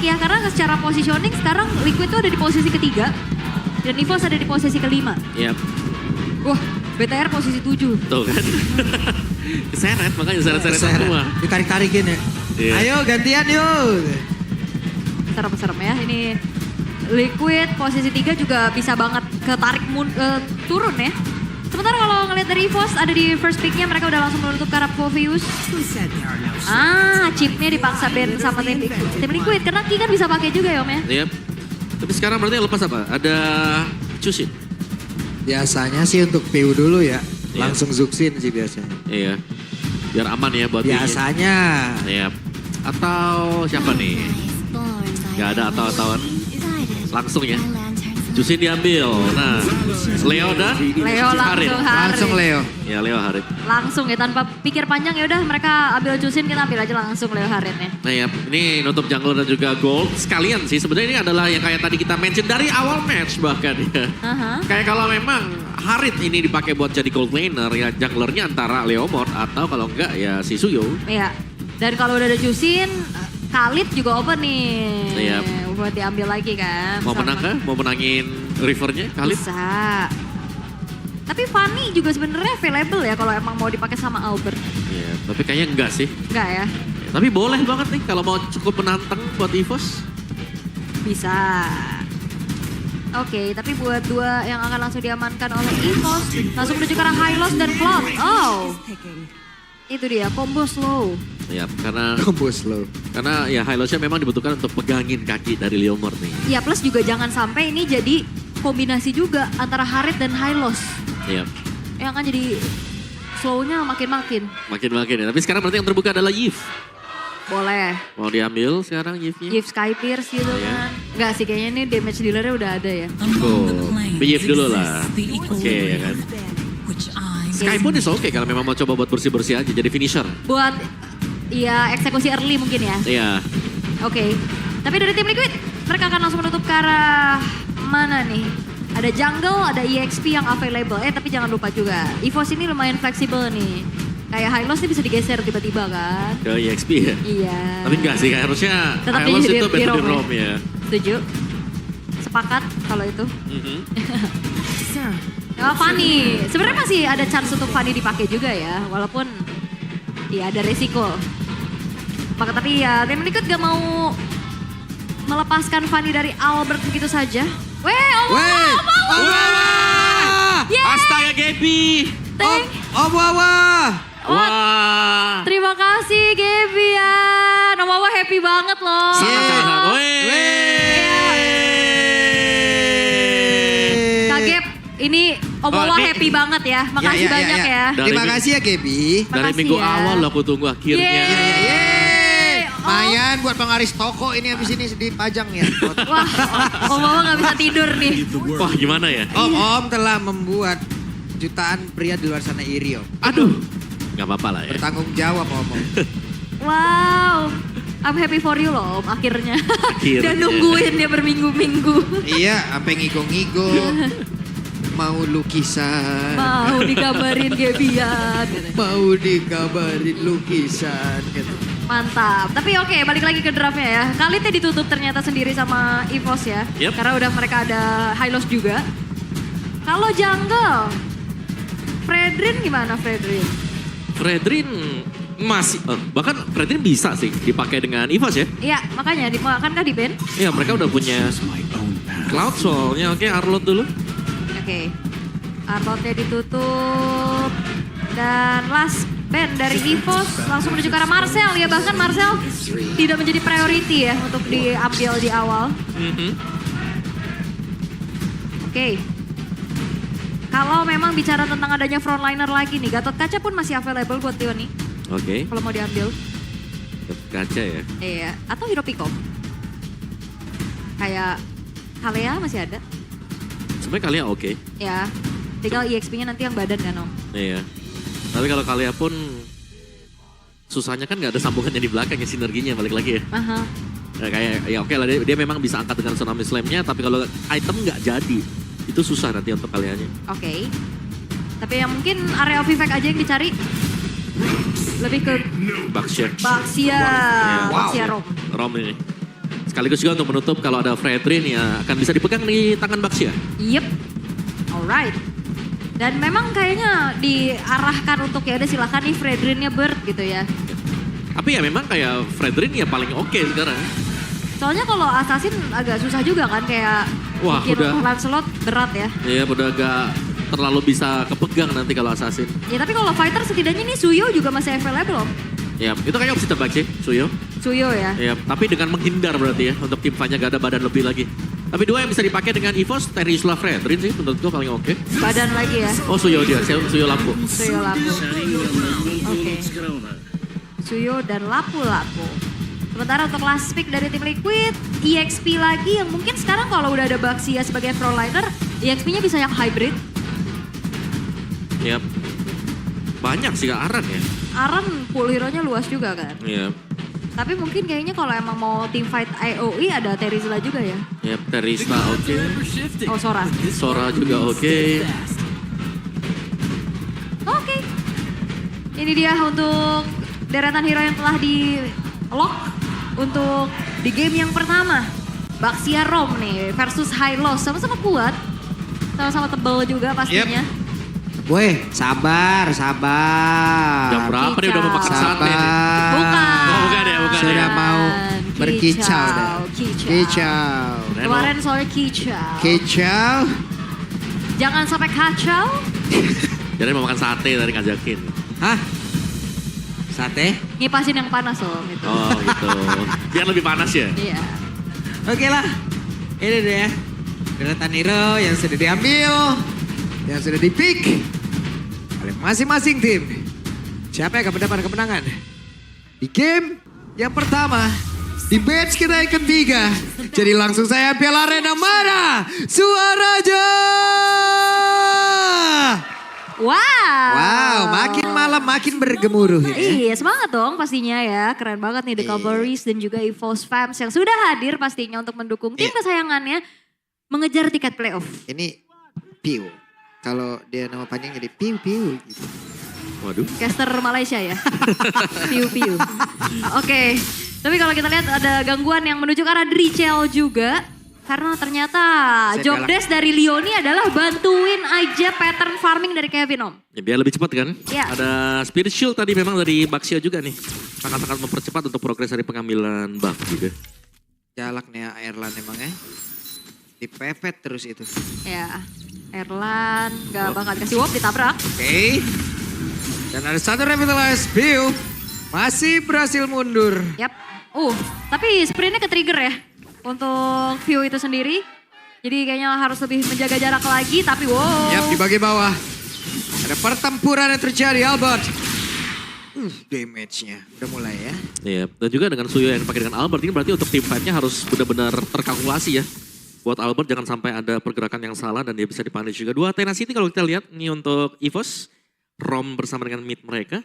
ya, karena secara positioning sekarang Liquid tuh ada di posisi ketiga. Dan EVOS ada di posisi kelima. Yap. Wah, BTR posisi 7. Tuh kan. Keseret, makanya seret-seret semua. Ditarik-tarikin ya. Iya. Ayo gantian yuk. Serem-serem ya, ini Liquid posisi 3 juga bisa banget ketarik turun ya. Sementara kalau ngeliat dari EVOS ada di first picknya mereka udah langsung menutup ke arah Povius. Chipnya dipaksa ban sama tim Liquid karena Ki kan bisa pakai juga ya Om ya. Yap. Tapi sekarang berarti yang lepas apa? Ada Chusin. Biasanya sih untuk PU dulu ya. Iya. Langsung Zuxin sih biasanya. Iya. Biar aman ya buat Biasanya. Yap. Atau siapa nih? Gak ada atau-atauan. Langsung ya. Chusin diambil. Nah, Leo dah. Leo Harit. Langsung Leo. Ya Leo Harit. Langsung ya tanpa pikir panjang ya udah mereka ambil Chusin kita ambil aja langsung Leo Haritnya. Nah ya, ini nutup jungler dan juga gold. Sekalian sih, sebenarnya ini adalah yang kayak tadi kita mention dari awal match bahkan ya. Kayak kalau memang Harit ini dipakai buat jadi gold laner, ya junglernya antara Leomord atau kalau enggak ya si Suyo. Iya. Dan kalau udah ada Chusin, Khalid juga open nih. Iya. Buat diambil lagi kan. Mau menang kah? Mau menangin rivernya Khalid? Bisa. Tapi Fanny juga sebenarnya available ya kalau emang mau dipakai sama Albert. Iya, tapi kayaknya enggak sih. Enggak ya? Ya, tapi boleh banget nih kalau mau cukup menantang buat EVOS. Bisa. Oke, tapi buat dua yang akan langsung diamankan oleh EVOS, langsung menuju ke arah Hylos dan Cloud. Oh, itu dia, combo slow. Ya, karena Combo slow. ya Hylosnya memang dibutuhkan untuk pegangin kaki dari Leomord nih. Ya plus juga jangan sampai ini jadi kombinasi juga antara Harit dan Hylos. Iya. Yang akan jadi slownya makin-makin. Makin-makin ya. Tapi sekarang berarti yang terbuka adalah Yves. Boleh. Mau diambil sekarang Yves-nya? Give Sky Pierce gitu Iya. kan. Enggak sih, kayaknya ini damage dealernya udah ada ya. Tuh, Yves dulu lah. Oke ya kan. Sky pun is oke kalau memang mau coba buat bersih-bersih aja jadi finisher. Buat ya eksekusi early mungkin ya. Iya. Oke. Tapi dari tim Liquid, mereka akan langsung menutup ke arah mana nih? Ada jungle, ada EXP yang available. Tapi jangan lupa juga, EVOS ini lumayan fleksibel nih. Kayak Hylos nih bisa digeser tiba-tiba kan. Ke EXP ya? Iya. Tapi enggak sih, harusnya Tetap Hylos di itu better di Rome ya? Rome ya. Setuju. Sepakat kalau itu. Mhm. Ya, Fanny. Sebenarnya masih ada chance untuk Fanny dipakai juga ya. Walaupun ya ada resiko. Tapi ya tim Liquid gak mau melepaskan Fanny dari Albert begitu saja. Weh, Yeay! Astaga Gaby! Om Wawa. Wah. Terima kasih Gebian. Om Wawa happy banget loh. Sangat-sangat. Kak Geb, ini Om Wawa ini- happy banget ya. Makasih banyak ya. Dari Terima minggu- kasih ya Gaby. Dari Makasih minggu ya. awal loh aku tunggu akhirnya. Yeay. Yeay. Oh. Mayan buat penggaris toko ini habis ini dipajang ya. Wah, Om Wawa gak bisa tidur nih. Wah gimana ya? Om telah membuat jutaan pria di luar sana iri Om. Aduh. Gak apa-apa lah ya. Bertanggung jawab Om. Wow, I'm happy for you loh Om akhirnya. Akhirnya. Dan nungguin dia berminggu-minggu. Iya, sampai ngigo-ngigo. Mau lukisan. Mau dikabarin Gebian. Mau dikabarin lukisan. Gitu. Mantap. Tapi oke, balik lagi ke draftnya ya. Khalidnya ditutup ternyata sendiri sama EVOS ya. Yep. Karena udah mereka ada Hylos juga. Kalau jungle, Fredrin gimana Fredrin? Fredrin masih, bahkan Fredrin bisa sih dipakai dengan EVOS ya. Iya, makanya akankah di ban? Iya mereka udah punya Cloud soalnya. Oke, Arlot dulu. Oke. Arlotnya ditutup. Dan last ban dari EVOS langsung menuju ke arah Marcel. Ya bahkan Marcel tidak menjadi priority ya untuk diambil di awal. Mhm. Oke. Kalau memang bicara tentang adanya frontliner lagi nih, Gatot Kaca pun masih available buat Tio nih. Oke, Kalau mau diambil. kaca ya. Iya. Atau Hero Pickup. Kayak Kalea masih ada. Sebenarnya kalian oke. Ya. Tinggal EXP-nya nanti yang badan kan Om. Iya. Tapi kalau kalian pun susahnya kan nggak ada sambungannya di belakang ya, sinerginya balik lagi ya. Aha. Ya, kayak ya oke lah dia memang bisa angkat dengan Tsunami Slam-nya, tapi kalau item nggak jadi itu susah nanti untuk kaliannya. Oke. Tapi yang mungkin area of effect aja yang dicari. Lebih ke Baxia. Baxia. Iya. Baxia Rom. Rom ini. Sekaligus juga untuk menutup kalau ada Fredrin ya akan bisa dipegang di tangan Baxia. Yep, alright. Dan memang kayaknya diarahkan untuk ya udah silakan nih Fredrinnya Bird gitu ya. Tapi ya memang kayak Fredrin ya paling oke sekarang. Soalnya kalau Assassin agak susah juga kan kayak Wah, bikin udah. Lancelot berat ya. Iya udah agak terlalu bisa kepegang nanti kalau Assassin. Ya tapi kalau fighter setidaknya nih Suyo juga masih available. Ya itu kayaknya opsi terbaik sih Suyo. Suyo ya. Ya tapi dengan menghindar berarti ya untuk tim fight-nya gak ada badan lebih lagi. Tapi dua yang bisa dipakai dengan EVOS, Terisla Fredrin sih menurut gue paling oke. Badan lagi ya. Oh Suyo dia, Suyo lampu. Suyo Lapu. Oke. Suyo dan Lapu-Lapu. Sementara untuk last pick dari tim Liquid, EXP lagi yang mungkin sekarang kalau udah ada Baxia sebagai frontliner, EXP-nya bisa yang hybrid. Yap. Banyak sih Aran ya. Aran pool hero-nya luas juga kan. Yap. Tapi mungkin kayaknya kalau emang mau team fight AOE ada Terizla juga ya. Yap, Terisla oke. Oh Sora. Sora juga oke. Oke. Ini dia untuk deretan hero yang telah di lock untuk di game yang pertama. Baxia Rom nih versus Hylos. Sama-sama kuat. Sama-sama tebal juga pastinya. Woi, sabar. Jam berapa dia udah mau makan sate nih? Bukan. Oh, bukan ya. Sudah mau berkicau dah. Kicau. Kicau. Kemarin soalnya kicau. Kicau. Jangan sampai kacau. Jadi mau makan sate tadi ngajakin. Hah? Sate? Ngipasin yang panas loh gitu. Oh gitu. Biar lebih panas ya. Iya. Oke lah. Ini dia. Deretan hero yang sudah diambil. Yang sudah di-pick oleh masing-masing tim. Siapa yang akan mendapat kemenangan? Di game yang pertama. Di match kita yang ketiga. Jadi langsung saya Piala Arena mana? Suaraja! Wow, makin malam makin bergemuruh ini. Iya, semangat dong pastinya ya. Keren banget nih The Cavalries dan juga EVOS Fams yang sudah hadir pastinya untuk mendukung tim kesayangannya mengejar tiket playoff. Ini Piu. Kalau dia nama panjang jadi Piu-Piu gitu. Waduh. Caster Malaysia ya. Piu-piu. Oke, tapi kalau kita lihat ada gangguan yang menuju ke arah Drichel juga. Karena ternyata job desk dari Leoni adalah bantuin aja pattern farming dari Kevin Om. Ya, biar lebih cepat kan. Ya. Ada Spirit Shield tadi memang dari Baxia juga nih. Sangat-sangat mempercepat untuk progres dari pengambilan buff juga. Jalak nih Airlan emang ya. Dipepet terus itu. Ya, Erlan gak bakal kasih wop ditabrak. Oke. Dan ada satu revitalize Piu. Masih berhasil mundur. Yap. Tapi sprintnya ke trigger ya. Untuk view itu sendiri. Jadi kayaknya harus lebih menjaga jarak lagi. Tapi wow. Yap, di bagian bawah. Ada pertempuran yang terjadi Albert. Damage-nya udah mulai ya. Iya, dan juga dengan Suyo yang dipakai dengan Albert ini berarti untuk tim fight-nya harus benar-benar terkalkulasi ya. Buat Albert jangan sampai ada pergerakan yang salah dan dia bisa dipunish juga. Dua Tenacity kalau kita lihat ini untuk EVOS. Rom bersama dengan mid mereka.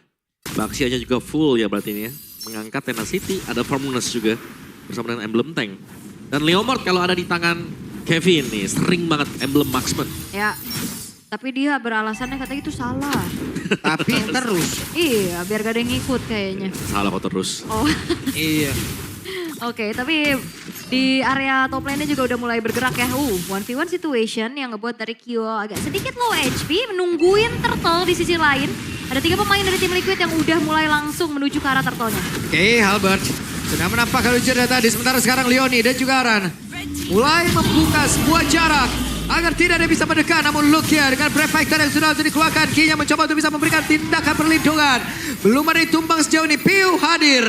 Baxia-nya juga full ya berarti ini ya. Mengangkat Tenacity, ada Formless juga bersama dengan Emblem Tank. Dan Leomord kalau ada di tangan Kevin nih sering banget Emblem Marksman. Ya, tapi dia beralasannya katanya itu salah. Tapi terus. Iya, biar gak ada yang ngikut kayaknya. Salah kok terus. Oh. Iya. Oke, tapi di area top lane-nya juga udah mulai bergerak ya. 1v1 situation yang ngebuat dari Kyo agak sedikit low HP, menungguin Turtle di sisi lain. Ada 3 pemain dari tim Liquid yang udah mulai langsung menuju ke arah Turtle-nya. Oke, Albert sudah menampakkan ujian tadi. Sementara sekarang Leoni dan juga Aran mulai membuka sebuah jarak agar tidak ada bisa mendekat. Namun Lukia dengan Prefector yang sudah dikeluarkan, Kinya mencoba untuk bisa memberikan tindakan perlindungan. Belum ada ditumbang sejauh ini. Piu hadir.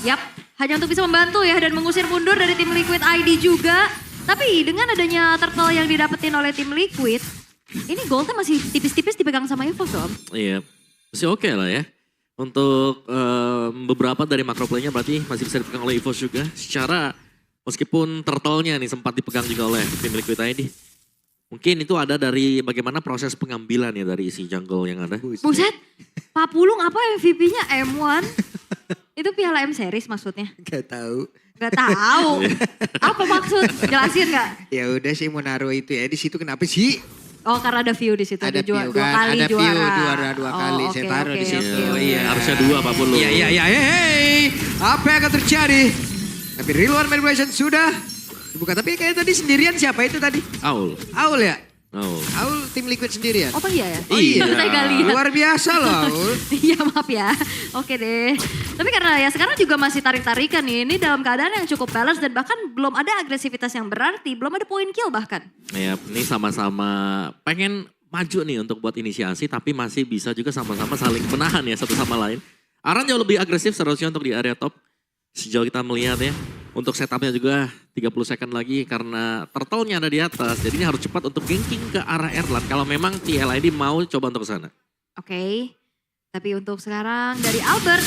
Yap, hanya untuk bisa membantu ya dan mengusir mundur dari tim Liquid ID juga. Tapi dengan adanya Turtle yang didapetin oleh tim Liquid, ini goldnya masih tipis-tipis dipegang sama EVOS Om. Iya, masih oke lah ya. Untuk beberapa dari macro play-nya berarti masih bisa dipegang oleh EVOS juga. Secara meskipun Turtle-nya nih sempat dipegang juga oleh tim Liquid ID. Mungkin itu ada dari bagaimana proses pengambilan ya dari isi jungle yang ada. Buset, Pak Pulung apa MVP-nya M1? Itu piala M series maksudnya? Gak tahu. Gak tahu. Apa maksud? Jelasin gak? Ya udah sih mau naruh itu ya di situ kenapa sih? Oh karena ada view di situ. Ada dua view dua kan, kali ada view juara. dua kali. Saya taruh di situ. oke. Iya. Harusnya 2 Pak Pulu. Iya. Hey, apa yang akan terjadi? Tapi Real One Manipulation sudah dibuka. Tapi kayak tadi sendirian siapa itu tadi? Aul. Aul ya? Aul. Aul tim Liquid sendirian. Oh iya ya? Oh iya. Saya gak lihat. Luar biasa loh Aul. Iya maaf ya. Oke deh. Tapi karena ya sekarang juga masih tarik-tarikan nih. Ini dalam keadaan yang cukup balance dan bahkan belum ada agresivitas yang berarti. Belum ada point kill bahkan. Ya, ini sama-sama pengen maju nih untuk buat inisiasi. Tapi masih bisa juga sama-sama saling menahan ya satu sama lain. Aran jauh lebih agresif seharusnya untuk di area top. Sejauh kita melihat ya. Untuk setupnya juga 30 second lagi karena turtle-nya ada di atas. Jadi ini harus cepat untuk ganking ke arah Erlan. Kalau memang TLID mau coba untuk ke sana. Oke. Tapi untuk sekarang dari Albert.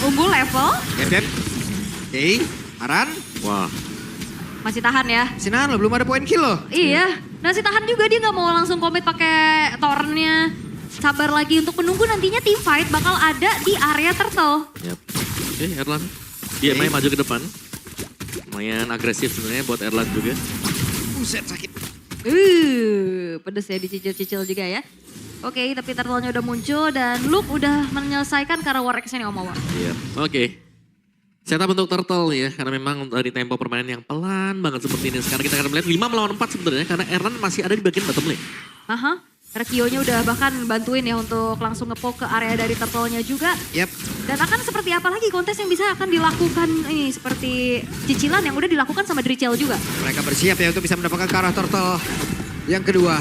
Unggul level. Yep. Oke, Aran. Wah. Masih tahan ya. Sinan lo belum ada poin kill loh. Iya. Masih tahan juga dia gak mau langsung komit pakai torrentnya. Sabar lagi untuk menunggu nantinya team fight bakal ada di area turtle. Yap. Oke, Erlan. Dia main maju ke depan. Lumayan agresif sebenarnya buat Erlan juga. Buset sakit. Pedes ya dicicil-cicil juga ya. Oke, tapi turtle-nya udah muncul dan Luke udah menyelesaikan karena War X-nya nih Om Wawa. Iya. Oke. Setup untuk turtle ya, karena memang dari tempo permainan yang pelan banget seperti ini. Sekarang kita akan melihat 5 melawan 4 sebenarnya karena Erlan masih ada di bagian bottom lane. Aha. Karena Kyo-nya udah bahkan bantuin ya untuk langsung ngepoke ke area dari turtle-nya juga. Yap. Dan akan seperti apa lagi kontes yang bisa akan dilakukan ini seperti cicilan yang udah dilakukan sama Drichel juga. Mereka bersiap ya untuk bisa mendapatkan ke arah turtle yang kedua.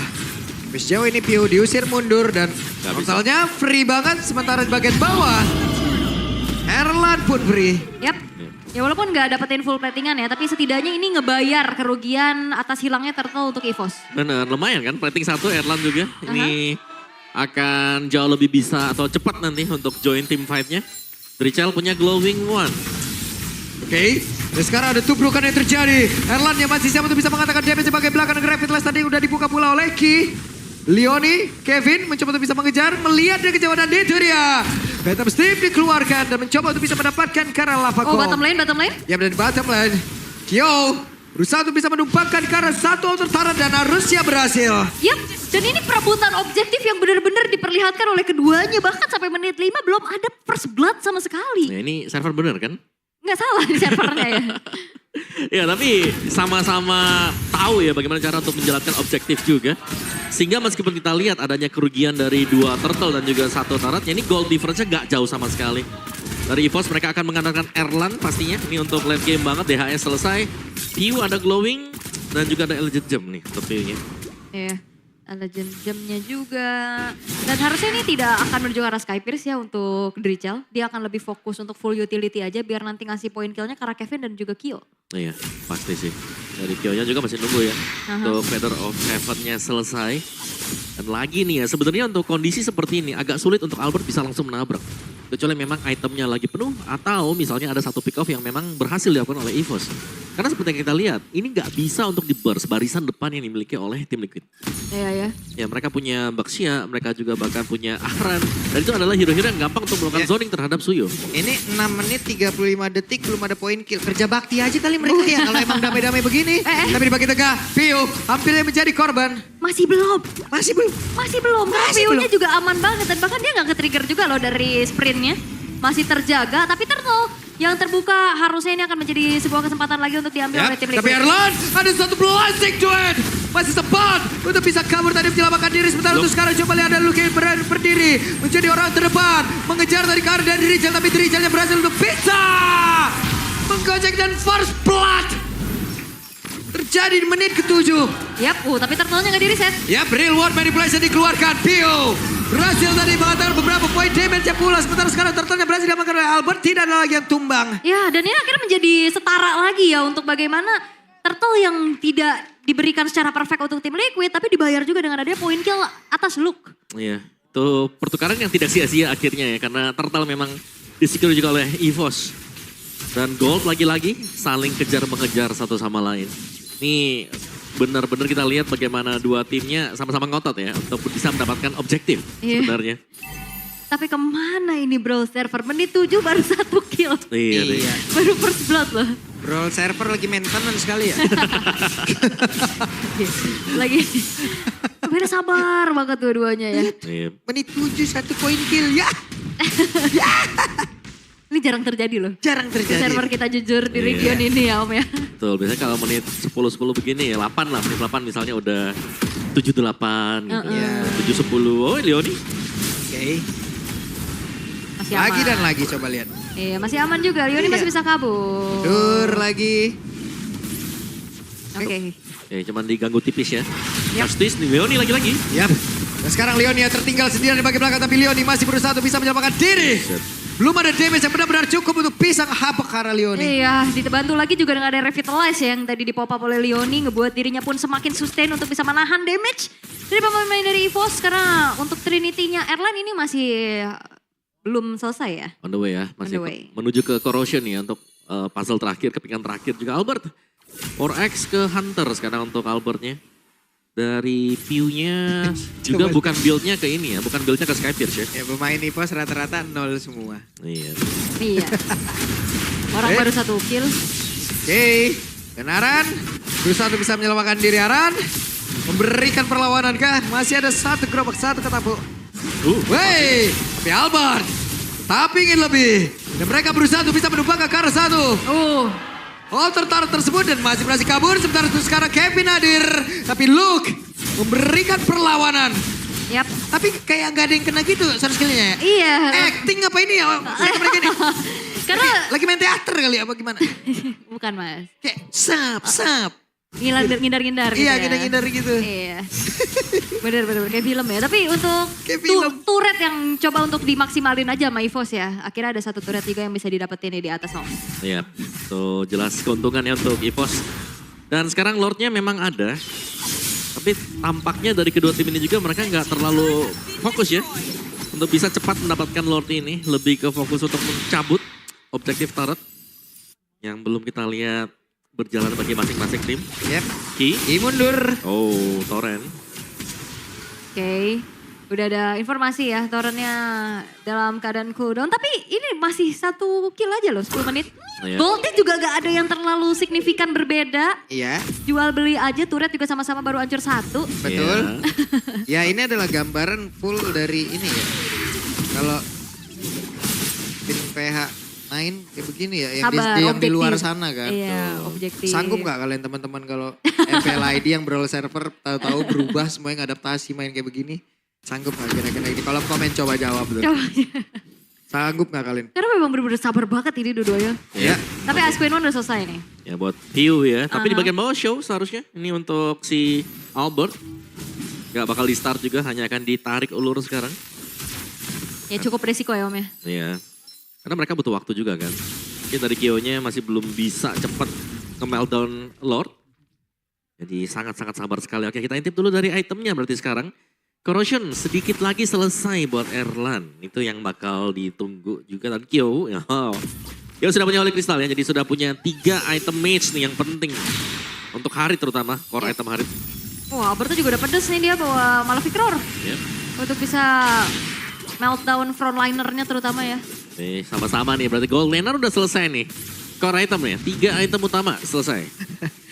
Sejauh ini Pio diusir mundur dan totalnya free banget sementara di bagian bawah. Erlan pun free. Yap. Ya walaupun nggak dapetin full platingan ya, tapi setidaknya ini ngebayar kerugian atas hilangnya turtle untuk EVOS. Bener, lumayan kan plating 1 Erlan juga. Ini akan jauh lebih bisa atau cepat nanti untuk join tim fight-nya. Drichel punya glowing one. Oke, dan sekarang ada tubrukan yang terjadi. Erlan yang masih siap untuk bisa mengatakan damage sebagai belakang Gravitless tadi udah dibuka pula oleh Ki. Leoni, Kevin mencoba untuk bisa mengejar, melihat dia kejauhan dan itu dia. Phantom Steam dikeluarkan dan mencoba untuk bisa mendapatkan karena lava Oh bottom lane. Ya dan bottom lane. Kyo berusaha untuk bisa menumpangkan karena satu outer turret dan harusnya berhasil. Yap, dan ini perebutan objektif yang benar-benar diperlihatkan oleh keduanya. Bahkan sampai menit 5 belum ada first blood sama sekali. Nah ini server bener kan? Nggak salah di servernya ya. Ya tapi sama-sama tahu ya bagaimana cara untuk menjalankan objektif juga. Sehingga meskipun kita lihat adanya kerugian dari 2 turtle dan juga 1 turret, ya ini gold difference-nya gak jauh sama sekali. Dari EVOS mereka akan mengandalkan Erlan pastinya. Ini untuk late game banget, DHS selesai. Piu ada glowing dan juga ada Elegant Gem nih untuk Piu-nya. Iya, ada jam-jamnya juga. Dan harusnya ini tidak akan menuju ke arah Skypierce ya untuk Drichel. Dia akan lebih fokus untuk full utility aja biar nanti ngasih point kill-nya ke arah Kevin dan juga Kyo. Iya, pasti sih. Dari Kyo-nya juga masih nunggu ya. Untuk Feather of Heaven-nya selesai. Dan lagi nih ya, sebenarnya untuk kondisi seperti ini agak sulit untuk Albert bisa langsung menabrak. Kecuali memang itemnya lagi penuh atau misalnya ada satu pick off yang memang berhasil dilakukan oleh EVOS. Karena seperti yang kita lihat, ini nggak bisa untuk di burst barisan depan yang dimiliki oleh tim Liquid. Iya ya. Ya mereka punya Baxia, mereka juga bahkan punya Ahran. Dan itu adalah hero-hero yang gampang untuk melakukan zoning terhadap Suyo. Ini 6 menit 35 detik belum ada poin kill. Kerja bakti aja kali mereka ya kalau emang damai-damai begini. Tapi di bagian tengah, Pio hampir menjadi korban. Masih belum. Masih belum. Karena Pio-nya juga aman banget dan bahkan dia nggak ke-trigger juga loh dari sprintnya. Masih terjaga, tapi turtle yang terbuka harusnya ini akan menjadi sebuah kesempatan lagi untuk diambil oleh tim Liquid. Tapi Erlan ada satu blasting duet. Masih sempat untuk bisa kabur tadi menyelamatkan diri. Sementara untuk sekarang coba lihat ada Luke berdiri. Menjadi orang terdepan. Mengejar dari karir dan Drichel. Tapi Drichelnya berhasil untuk bisa menggojek dan first blood. Terjadi di menit ke-7. Yap, tapi turtle-nya nggak di-reset. Yap, Real World Manipulation dikeluarkan. Pio berhasil tadi mengatakan beberapa poin damage-nya pula. Sementara sekarang turtle-nya berhasil diamankan oleh Albert. Tidak ada lagi yang tumbang. Ya, dan ini akhirnya menjadi setara lagi ya untuk bagaimana turtle yang tidak diberikan secara perfect untuk tim Liquid, tapi dibayar juga dengan adanya poin kill atas Luke. Iya, itu pertukaran yang tidak sia-sia akhirnya ya. Karena turtle memang disecure juga oleh EVOS. Dan Gold lagi-lagi saling kejar-mengejar satu sama lain. Ini benar-benar kita lihat bagaimana dua timnya sama-sama ngotot ya untuk bisa mendapatkan objektif sebenarnya. Tapi kemana ini bro server? Menit 7 baru 1 kill. Iya. Baru first blood loh. Bro server lagi maintenance sekali ya. Lagi. Beda sabar banget dua-duanya ya. Iya. Menit 7 1 poin kill ya. Ini jarang terjadi loh. Jarang Di terjadi. server kita jujur di Iya. region ini ya Om ya. Betul, biasanya kalau menit 10-10 begini ya 8 lah. Menit 8 misalnya udah 7-8 gitu. Iya. 7-10. Oh Leoni. Oke. Masih aman. Lagi dan lagi coba lihat. Iya masih aman juga, Leoni Iya. masih bisa kabur. Dur lagi. Oke. Cuman diganggu tipis ya. Yap. Justice nih Leoni lagi-lagi. Yap. Dan sekarang Leoni yang tertinggal sendirian di bagian belakang. Tapi Leoni masih berusaha untuk bisa menyelamatkan diri. Belum ada damage yang benar-benar cukup untuk pisang habak karena Leoni. Iya, dibantu lagi juga dengan ada Revitalize yang tadi di pop up oleh Leoni. Ngebuat dirinya pun semakin sustain untuk bisa menahan damage dari pemain dari EVOS. Karena untuk Trinity-nya Erlan ini masih belum selesai ya. On the way ya. Masih On the way. menuju ke Corrosion ya untuk puzzle terakhir, kepingan terakhir juga Albert. 4X ke Hunter sekarang untuk Albertnya. Dari view-nya juga Coba. bukan build-nya ke ini ya, bukan build-nya ke Skypierce ya. Ya pemain EVOS rata-rata 0 semua. Iya. Iya. Orang baru 1 kill. Oke. Dan Aran berusaha untuk bisa menyelamatkan diri Aran. Memberikan perlawanan kah? Masih ada satu gerobak, satu ketapuk. Wey, tapi Albert tapi ingin lebih. Dan mereka berusaha untuk bisa menumpang ke arah satu. Tertarik tersebut dan masih berhasil kabur. Sementara itu sekarang Kevin hadir. Tapi Luke memberikan perlawanan. Yap. Tapi kayak nggak ada yang kena gitu sound skillnya ya. Iya. Acting apa ini ya? Mereka ini. Karena Lagi main teater kali ya apa gimana? bukan Mas. Kayak sap. Ngindar-ngindar gitu Iya, ya. ngindar-ngindar gitu. Iya. Bener kayak film ya. Tapi untuk Kayak film. turret yang coba untuk dimaksimalin aja sama EVOS ya. Akhirnya ada satu turret juga yang bisa didapetin di atas Om. Iya, so jelas keuntungannya untuk EVOS. Dan sekarang Lordnya memang ada. Tapi tampaknya dari kedua tim ini juga mereka nggak terlalu fokus ya. Untuk bisa cepat mendapatkan Lord ini. Lebih ke fokus untuk mencabut objektif turret. Yang belum kita lihat berjalan bagi masing-masing tim. Yep. Ki. Mundur. Oh, Torrent. Oke. Udah ada informasi ya, Torrentnya dalam keadaan cooldown. Tapi ini masih 1 kill aja loh, 10 menit. Iya. Goldnya juga gak ada yang terlalu signifikan berbeda. Iya, Jual beli aja, turret juga sama-sama baru hancur 1. betul. Ya ini adalah gambaran full dari ini ya. Kalau tim PH main kayak begini ya, yang, Sabar, yang di luar objektif. sana kan. Iya, objektif. Sanggup gak kalian teman-teman kalau FLID yang brawl server tahu-tahu berubah semuanya ngadaptasi main kayak begini? Sanggup gak kira-kira ini? Kalau komen coba jawab tuh. Coba. Sanggup gak kalian? Karena memang bener-bener sabar banget ini dua-duanya. Ya. Tapi Ice Queen One udah selesai nih. Ya buat view ya. Tapi di bagian bawah show seharusnya. Ini untuk si Albert. Gak bakal di start juga, hanya akan ditarik ulur sekarang. Ya cukup resiko ya Om ya. Iya. Karena mereka butuh waktu juga kan. Mungkin dari Kyo-nya masih belum bisa cepat nge-meltdown Lord. Jadi sangat-sangat sabar sekali. Oke, kita intip dulu dari itemnya berarti sekarang. Corrosion sedikit lagi selesai buat Erlan. Itu yang bakal ditunggu juga. Dan Kyo, ya. Kyo sudah punya Holy Crystal ya. Jadi sudah punya 3 item mage nih yang penting. Untuk Harit terutama, core item Harit. Wah, Alberto juga udah pedes nih dia bawa Malefic Roar. Ya. Untuk bisa meltdown frontlinernya terutama ya. Nih, sama-sama nih. Berarti gold laner udah selesai nih. Core item ya. 3 item utama selesai.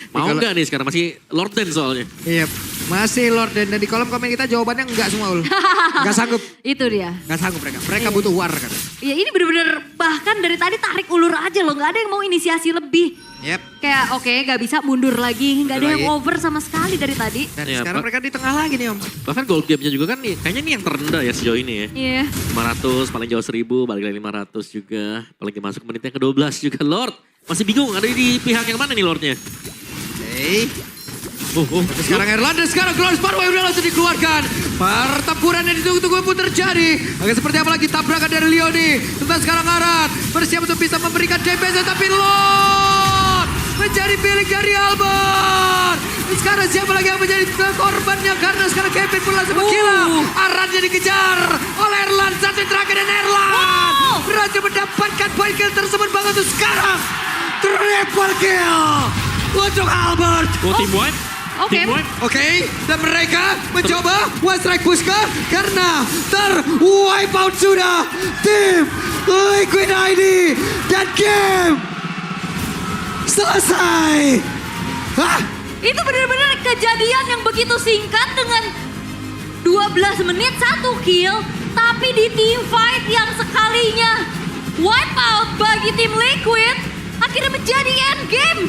Mau nggak nih sekarang? Masih Lord Den soalnya. Iya, masih Lord dan di kolom komen kita jawabannya enggak semua Ul. Enggak sanggup. Itu dia. Enggak sanggup mereka. Mereka butuh war kan. Iya ini bener-bener bahkan dari tadi tarik ulur aja loh. Gak ada yang mau inisiasi lebih. Yep. Kayak oke gak bisa mundur lagi. Gak ada Mundur yang lagi. over sama sekali dari tadi. Dan Iya, sekarang Pak. mereka di tengah lagi nih Om. Bahkan gold game-nya juga kan nih. Kayaknya ini yang terendah ya sejauh ini ya. Iya. 500, paling jauh 1000, balik lagi 500 juga. Apalagi masuk menitnya ke-12 juga. Lord, masih bingung ada di pihak yang mana nih Lordnya? Oke. Tapi sekarang Erlanda, sekarang Glorious Parway udah langsung dikeluarkan. Pertempuran yang ditunggu-tunggu pun terjadi. Akan seperti apa lagi tabrakan dari Leoni. Tentang sekarang Aran bersiap untuk bisa memberikan DPS. Tapi Lord menjadi milik dari Albert. Sekarang siapa lagi yang menjadi korbannya. Karena sekarang Kevin pun langsung menghilang. Arannya dikejar oleh Erlan. Satu yang terakhir dan Erlan berhasil mendapatkan poin kill tersebut banget untuk sekarang. Triple kill untuk Albert. Oh, team wipe? Oke. Team wipe? Oke, dan mereka mencoba one strike push karena ter-wipe out sudah tim Liquid ID dan game selesai. Hah? Itu benar-benar kejadian yang begitu singkat dengan 12 menit 1 kill. Tapi di team fight yang sekalinya wipeout bagi tim Liquid akhirnya menjadi endgame.